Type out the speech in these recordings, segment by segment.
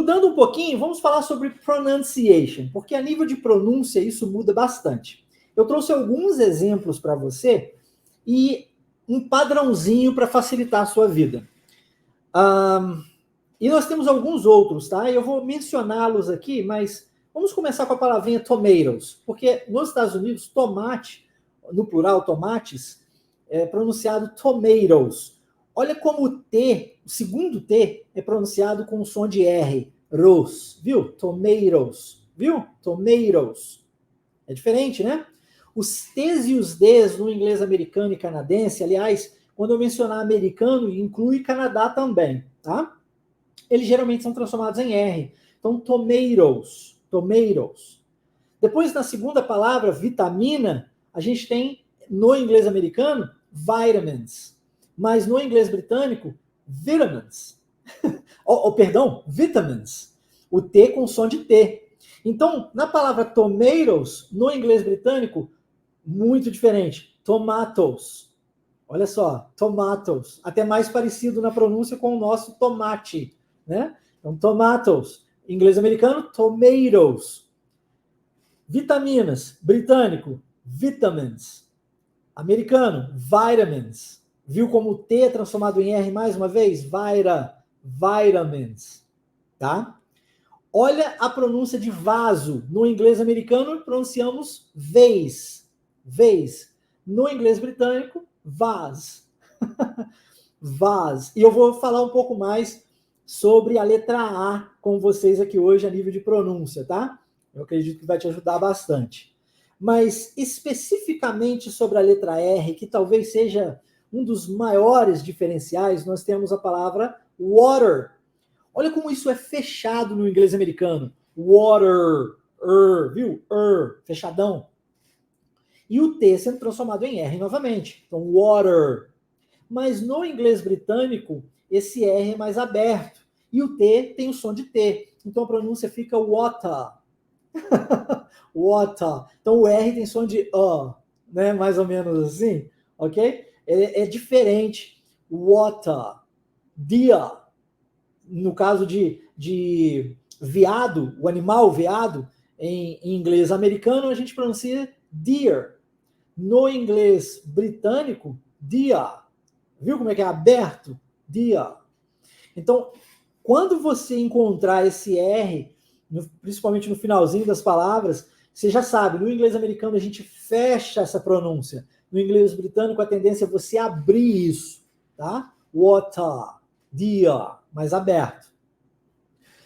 Mudando um pouquinho, vamos falar sobre pronunciation, porque a nível de pronúncia isso muda bastante. Eu trouxe alguns exemplos para você e um padrãozinho para facilitar a sua vida. E nós temos alguns outros, tá? Eu vou mencioná-los aqui, mas vamos começar com a palavrinha tomatoes, porque nos Estados Unidos, tomate, no plural, tomates, é pronunciado tomatoes. Olha como o T, o segundo T, é pronunciado com o som de R, ros, viu? Tomatoes, viu? Tomatoes. É diferente, né? Os T's e os D's no inglês americano e canadense, aliás, quando eu mencionar americano, inclui Canadá também, tá? Eles geralmente são transformados em R. Então, tomatoes, tomatoes. Depois, na segunda palavra, vitamina, a gente tem, no inglês americano, vitamins. Mas no inglês britânico, vitamins. Perdão, vitamins. O T com som de T. Então, na palavra tomatoes, no inglês britânico, muito diferente. Tomatoes. Olha só, tomatoes. Até mais parecido na pronúncia com o nosso tomate, né? Então, tomatoes. Em inglês americano, tomatoes. Vitaminas. Britânico, vitamins. Americano, vitamins. Viu como o T é transformado em R mais uma vez? Vitamins. Tá? Olha a pronúncia de vaso. No inglês americano, pronunciamos vase. Vase. No inglês britânico, vase. Vase. E eu vou falar um pouco mais sobre a letra A com vocês aqui hoje a nível de pronúncia, tá? Eu acredito que vai te ajudar bastante. Mas especificamente sobre a letra R, que talvez seja um dos maiores diferenciais, nós temos a palavra water. Olha como isso é fechado no inglês americano. Water, viu? Fechadão. E o T sendo transformado em R novamente. Então, water. Mas no inglês britânico, esse R é mais aberto. E o T tem o som de T. Então a pronúncia fica water. Water. Então o R tem som de né? Mais ou menos assim, ok? É diferente. Water. Deer. No caso de veado, o animal veado, em inglês americano, a gente pronuncia deer. No inglês britânico, deer. Viu como é que é aberto? Deer. Então, quando você encontrar esse R, principalmente no finalzinho das palavras, você já sabe, no inglês americano a gente fecha essa pronúncia. No inglês britânico a tendência é você abrir isso, tá? Water, deer, mais aberto.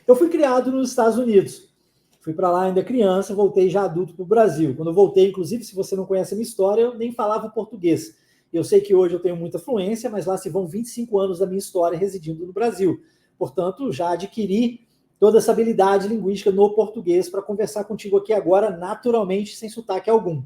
Eu fui criado nos Estados Unidos. Fui para lá ainda criança, voltei já adulto para o Brasil. Quando eu voltei, inclusive, se você não conhece a minha história, eu nem falava português. Eu sei que hoje eu tenho muita fluência, mas lá se vão 25 anos da minha história residindo no Brasil. Portanto, já adquiri toda essa habilidade linguística no português para conversar contigo aqui agora, naturalmente, sem sotaque algum.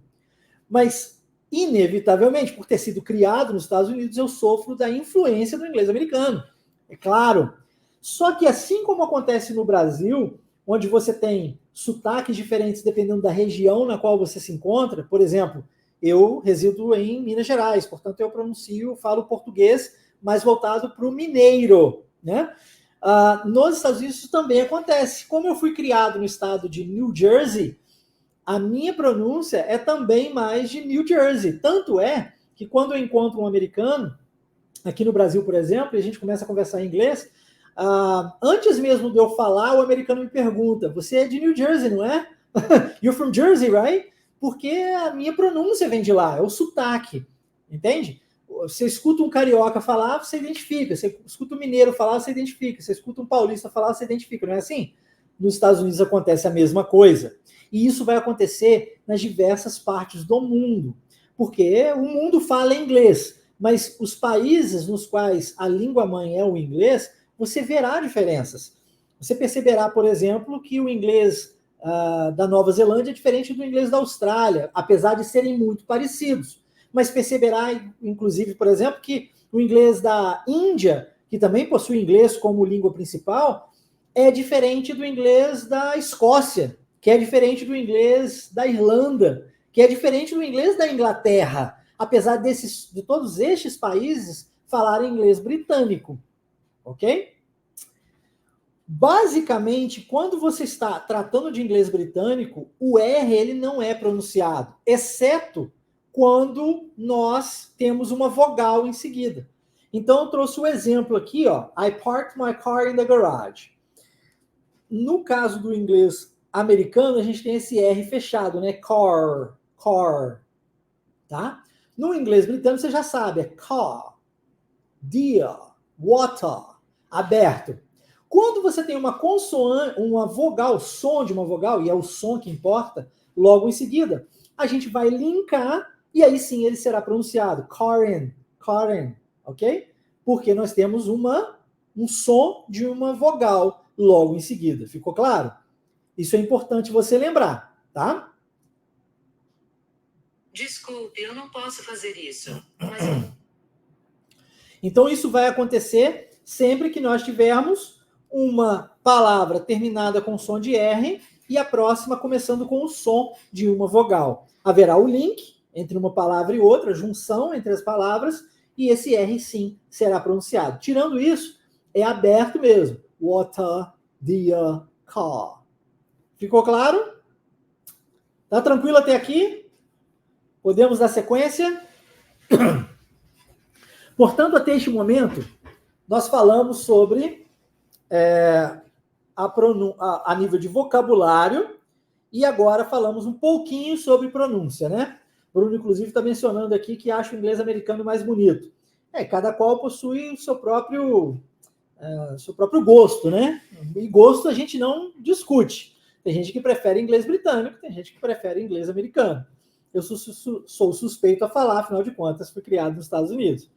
Mas, inevitavelmente, por ter sido criado nos Estados Unidos, eu sofro da influência do inglês americano. É claro. Só que, assim como acontece no Brasil, onde você tem sotaques diferentes dependendo da região na qual você se encontra, por exemplo, eu resido em Minas Gerais, portanto eu falo português mais voltado para o mineiro, né? Nos Estados Unidos isso também acontece. Como eu fui criado no estado de New Jersey, a minha pronúncia é também mais de New Jersey. Tanto é que quando eu encontro um americano, aqui no Brasil, por exemplo, e a gente começa a conversar em inglês, antes mesmo de eu falar, o americano me pergunta, você é de New Jersey, não é? You're from Jersey, right? Porque a minha pronúncia vem de lá, é o sotaque, entende? Você escuta um carioca falar, você identifica. Você escuta um mineiro falar, você identifica. Você escuta um paulista falar, você identifica. Não é assim? Nos Estados Unidos acontece a mesma coisa. E isso vai acontecer nas diversas partes do mundo. Porque o mundo fala inglês, mas os países nos quais a língua mãe é o inglês, você verá diferenças. Você perceberá, por exemplo, que o inglês da Nova Zelândia é diferente do inglês da Austrália, apesar de serem muito parecidos. Mas perceberá, inclusive, por exemplo, que o inglês da Índia, que também possui inglês como língua principal, é diferente do inglês da Escócia, que é diferente do inglês da Irlanda, que é diferente do inglês da Inglaterra, apesar de todos estes países falarem inglês britânico, ok? Basicamente, quando você está tratando de inglês britânico, o R ele não é pronunciado, exceto quando nós temos uma vogal em seguida. Então, eu trouxe o exemplo aqui, ó. I parked my car in the garage. No caso do inglês americano, a gente tem esse R fechado, né? Car, tá? No inglês britânico, você já sabe, é car, dear, water, aberto. Quando você tem uma consoante, uma vogal, som de uma vogal, e é o som que importa, logo em seguida, a gente vai linkar e aí sim ele será pronunciado. Karen, ok? Porque nós temos um som de uma vogal logo em seguida. Ficou claro? Isso é importante você lembrar, tá? Desculpe, eu não posso fazer isso. Mas... Então isso vai acontecer sempre que nós tivermos uma palavra terminada com som de R e a próxima começando com o som de uma vogal. Haverá o link entre uma palavra e outra, junção entre as palavras, e esse R sim será pronunciado. Tirando isso, é aberto mesmo. Water, dear, car. Ficou claro? Tá tranquilo até aqui? Podemos dar sequência? Portanto, até este momento, nós falamos sobre a nível de vocabulário e agora falamos um pouquinho sobre pronúncia, né? Bruno, inclusive, está mencionando aqui que acha o inglês americano mais bonito. Cada qual possui o seu próprio gosto, né? E gosto a gente não discute. Tem gente que prefere inglês britânico, tem gente que prefere inglês americano. Eu sou suspeito a falar, afinal de contas, fui criado nos Estados Unidos.